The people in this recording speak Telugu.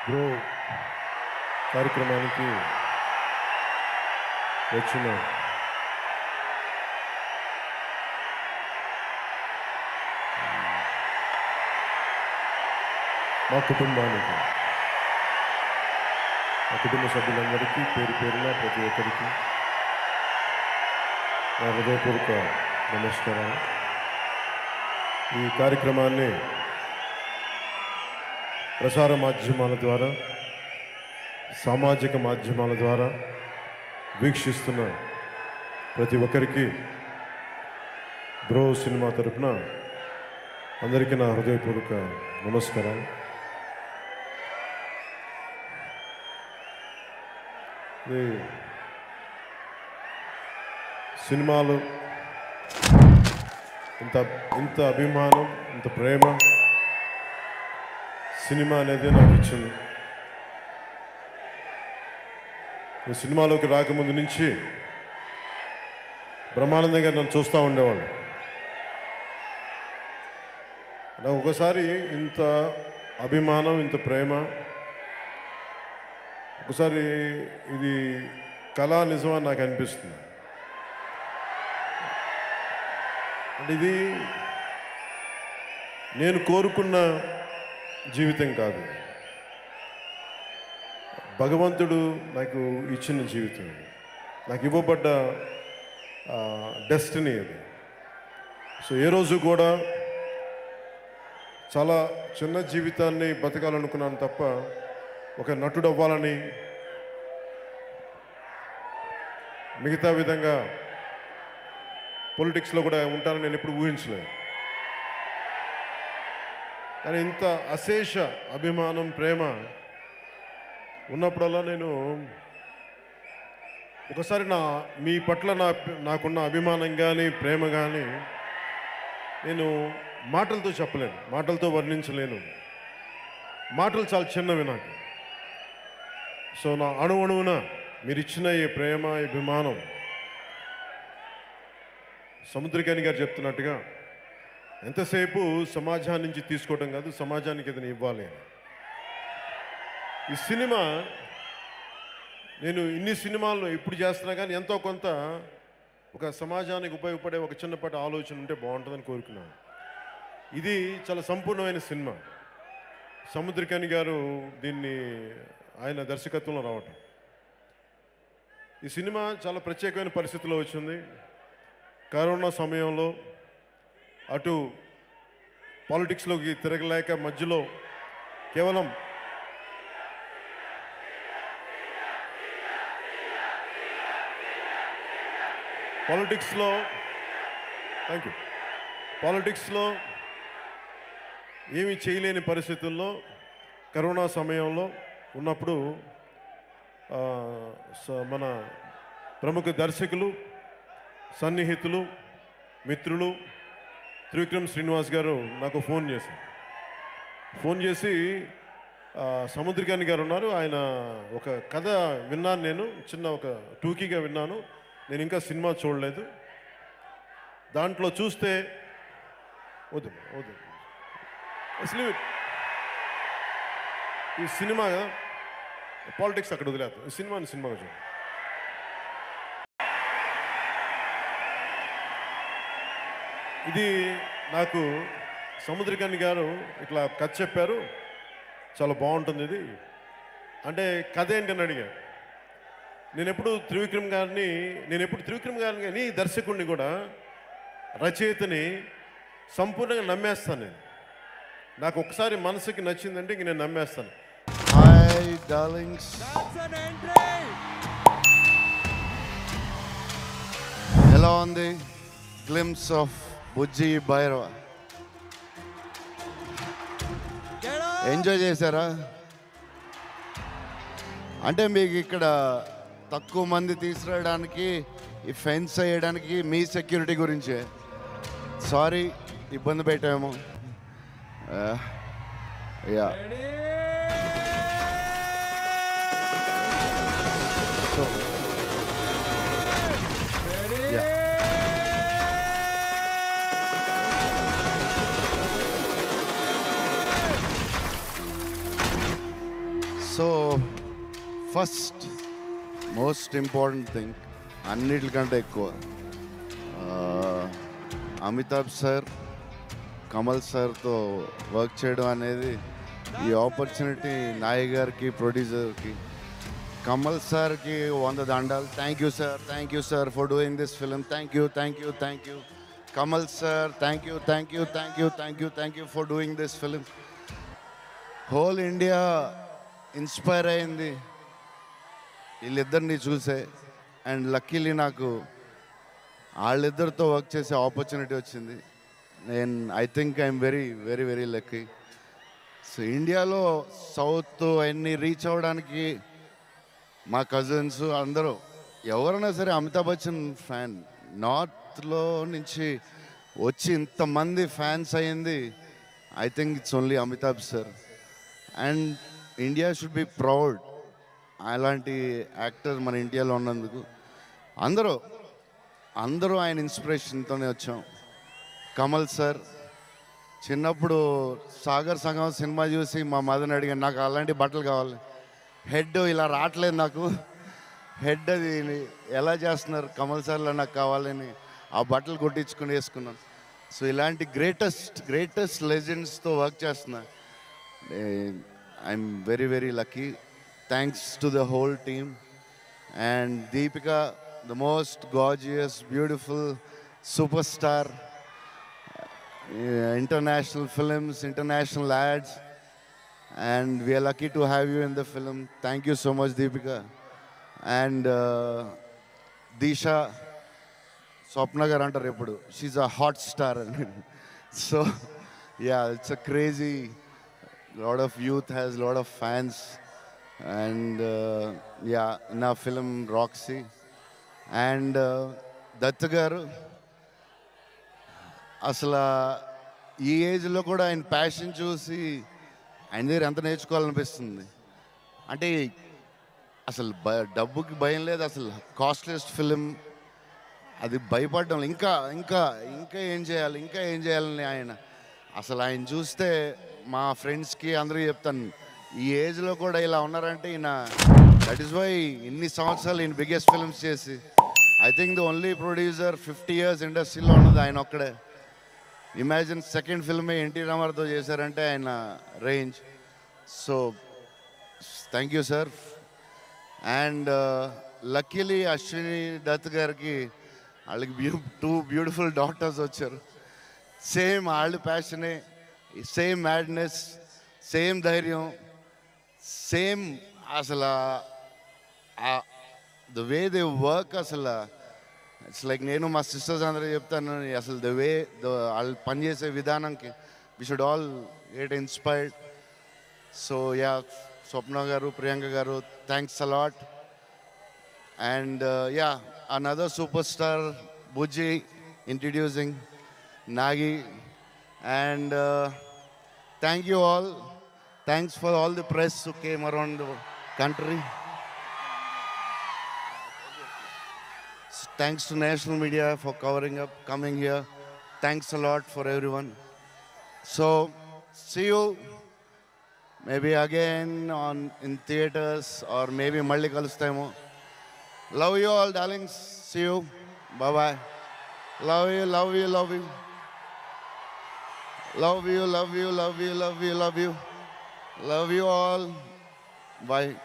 బ్రో కార్యక్రమానికి వచ్చిన మా కుటుంబానికి, మా కుటుంబ సభ్యులందరికీ పేరు పేరున ప్రతి ఒక్కరికి నా హృదయపూర్వక నమస్కారాలు. ఈ కార్యక్రమాన్ని ప్రసార మాధ్యమాల ద్వారా, సామాజిక మాధ్యమాల ద్వారా వీక్షిస్తున్న ప్రతి ఒక్కరికి బ్రో సినిమా తరపున అందరికీ నా హృదయపూర్వక నమస్కారాలు. సినిమాలు ఇంత అభిమానం, ఇంత ప్రేమ సినిమా అనేది నాకు ఇచ్చింది. నేను సినిమాలోకి రాకముందు నుంచి బ్రహ్మానందంగా నన్ను చూస్తూ ఉండేవాళ్ళు. నాకు ఒకసారి ఇంత అభిమానం, ఇంత ప్రేమ, ఒకసారి ఇది కళా నిజమని నాకు అనిపిస్తుంది. అంటే ఇది నేను కోరుకున్న జీవితం కాదు, భగవంతుడు నాకు ఇచ్చిన జీవితం, నాకు ఇవ్వబడ్డ డెస్టినీ అది. సో ఏ రోజు కూడా చాలా చిన్న జీవితాన్ని బతకాలనుకున్నాను తప్ప ఒక నటుడు అవ్వాలని, మిగతా విధంగా పొలిటిక్స్లో కూడా ఉంటానని నేను ఎప్పుడు ఊహించలేదు. కానీ ఇంత అశేష అభిమానం, ప్రేమ ఉన్నప్పుడల్లా నేను ఒకసారి మీ పట్ల నాకున్న అభిమానం కానీ, ప్రేమ కానీ నేను మాటలతో చెప్పలేను, మాటలతో వర్ణించలేను. మాటలు చాలా చిన్నవి నాకు. సో నా అణువున మీరు ఇచ్చిన ఈ ప్రేమ, ఈ అభిమానం, సముద్రకాని గారు చెప్తున్నట్టుగా ఎంతసేపు సమాజాన్ని నుంచి తీసుకోవడం కాదు, సమాజానికి ఏదైనా ఇవ్వాలి. ఈ సినిమా నేను ఇన్ని సినిమాలను ఇప్పుడు చేస్తున్నా కానీ ఎంతో కొంత ఒక సమాజానికి ఉపయోగపడే ఒక చిన్నపాటి ఆలోచన ఉంటే బాగుంటుందని కోరుకున్నాను. ఇది చాలా సంపూర్ణమైన సినిమా. సముద్రకాని గారు దీన్ని ఆయన దర్శకత్వంలో రావటం, ఈ సినిమా చాలా ప్రత్యేకమైన పరిస్థితిలో వచ్చింది. కరోనా సమయంలో అటు పాలిటిక్స్లోకి తిరగలేక మధ్యలో కేవలం పాలిటిక్స్లో ఏమీ చేయలేని పరిస్థితుల్లో కరోనా సమయంలో ఉన్నప్పుడు మన ప్రముఖ దర్శకులు, సన్నిహితులు, మిత్రులు త్రివిక్రమ్ శ్రీనివాస్ గారు నాకు ఫోన్ చేసి సముద్రకాని గారు ఉన్నారు, ఆయన ఒక కథ విన్నాను, నేను చిన్న ఒక టూకీగా విన్నాను, నేను ఇంకా సినిమా చూడలేదు, దాంట్లో చూస్తే వద్దు అసలు ఈ సినిమా పాలిటిక్స్ అక్కడ వదిలేస్తాం, ఈ సినిమాగా చూడండి. ఇది నాకు సముద్రకాని గారు ఇట్లా కథ చెప్పారు, చాలా బాగుంటుంది ఇది అంటే. కథ ఏంటని అడిగా. నేను ఎప్పుడు త్రివిక్రమ్ గారిని కానీ దర్శకుడిని కూడా, రచయితని సంపూర్ణంగా నమ్మేస్తాను నేను. నాకు ఒకసారి మనసుకి నచ్చిందంటే ఇంక నేను నమ్మేస్తాను. హాయ్ డార్లింగ్స్, ఎలా ఉంది glimpse of Bujji Bhairava? Enjoy చేశారా? అంటే మీకు ఇక్కడ తక్కువ మంది తీసుకురావడానికి, ఈ ఫెన్స్ వేయడానికి మీ సెక్యూరిటీ గురించే. సారీ ఇబ్బంది పెట్టాము. Yeah so yeah so first most important thing అన్నిటికంటే ఎక్కువ అమితాబ్ సార్ కమల్ సార్తో వర్క్ చేయడం అనేది ఈ ఆపర్చునిటీ నాయ్ గారికి ప్రొడ్యూసర్కి కమల్ సార్కి 100 దండాలు. Thank you sir for doing this film. Thank you Kamal sir. Thank you for doing this film. Whole India inspire అయింది వీళ్ళిద్దరిని చూసే. అండ్ లక్కీలీ నాకు వాళ్ళిద్దరితో వర్క్ చేసే ఆపర్చునిటీ వచ్చింది. I think I'm very very very lucky. So ఇండియాలో సౌత్ అన్ని రీచ్ అవ్వడానికి మా కజిన్స్ అందరూ ఎవరైనా సరే అమితాబ్ బచ్చన్ ఫ్యాన్. నార్త్లో నుంచి వచ్చి ఇంతమంది ఫ్యాన్స్ అయ్యింది I think it's only Amitabh sir. And India should be proud అలాంటి యాక్టర్ మన ఇండియాలో ఉన్నందుకు. అందరూ ఆయన ఇన్స్పిరేషన్తోనే వచ్చాం. కమల్ సార్ చిన్నప్పుడు సాగర్ సంగం సినిమా చూసి మా మదర్ని అడిగాను, నాకు అలాంటి బట్టలు కావాలి. హెడ్ ఇలా రావట్లేదు నాకు, హెడ్ అది ఎలా చేస్తున్నారు కమల్ సార్లో నాకు కావాలని ఆ బట్టలు కొట్టించుకుని వేసుకున్నాను. సో ఇలాంటి గ్రేటెస్ట్ లెజెండ్స్తో వర్క్ చేస్తున్నా. I'm very very lucky. Thanks to the whole team. And Deepika, the most gorgeous beautiful super star, international films, international ads, and we are lucky to have you in the film. Thank you so much, Deepika. And Disha, Swapna garu antaru eppudu, she's a hot star. So yeah, it's a crazy, lot of youth has lot of fans. And yeah, in our film Roxy. And Datta garu అసలు ఈ ఏజ్లో కూడా ఆయన ప్యాషన్ చూసి ఆయన దగ్గర ఎంత నేర్చుకోవాలనిపిస్తుంది. అంటే అసలు డబ్బుకి భయం లేదు, అసలు కాస్ట్లెస్ట్ ఫిలిం, అది భయపడడం ఇంకా ఇంకా ఇంకా ఏం చేయాలని ఆయన అసలు ఆయన చూస్తే మా ఫ్రెండ్స్కి అందరూ చెప్తాను, ఈ ఏజ్లో కూడా ఇలా ఉన్నారంటే ఈయన, దట్ ఈస్ వై ఇన్ని సంవత్సరాలు ఈయన బిగ్గెస్ట్ ఫిల్మ్స్ చేసి, I think the only producer 50 years ఇండస్ట్రీలో ఉన్నది ఆయన ఒక్కడే. ఇమాజిన్ సెకండ్ ఫిల్మే ఎన్టీ రామారావుతో చేశారంటే ఆయన range. So thank you sir. And luckily Ashwini Dutt గారికి వాళ్ళకి 2 బ్యూటిఫుల్ డాటర్స్ వచ్చారు. సేమ్ వాళ్ళు ప్యాషనే, సేమ్ మ్యాడ్నెస్, సేమ్ ధైర్యం, సేమ్ అసలు ద వే దే వర్క్. అసలు ఇట్స్ లైక్ నేను మా సిస్టర్స్ అందరూ చెప్తాను, అసలు ద వే వాళ్ళు పనిచేసే విధానంకి we should all get inspired. So yeah, Swapna గారు, ప్రియాంక గారు, thanks a lot. And yeah, another super star Bujji introducing Nagi. And thank you all. Thanks for all the press who came around the country. Thanks to national media for covering up, coming here. Thanks a lot for everyone. So, see you maybe again in theaters, or maybe malli kalustemo. Love you all, darlings. See you. Bye-bye. Love you, love you, love you. Love you, love you, love you, love you, love you. Love you all. Bye.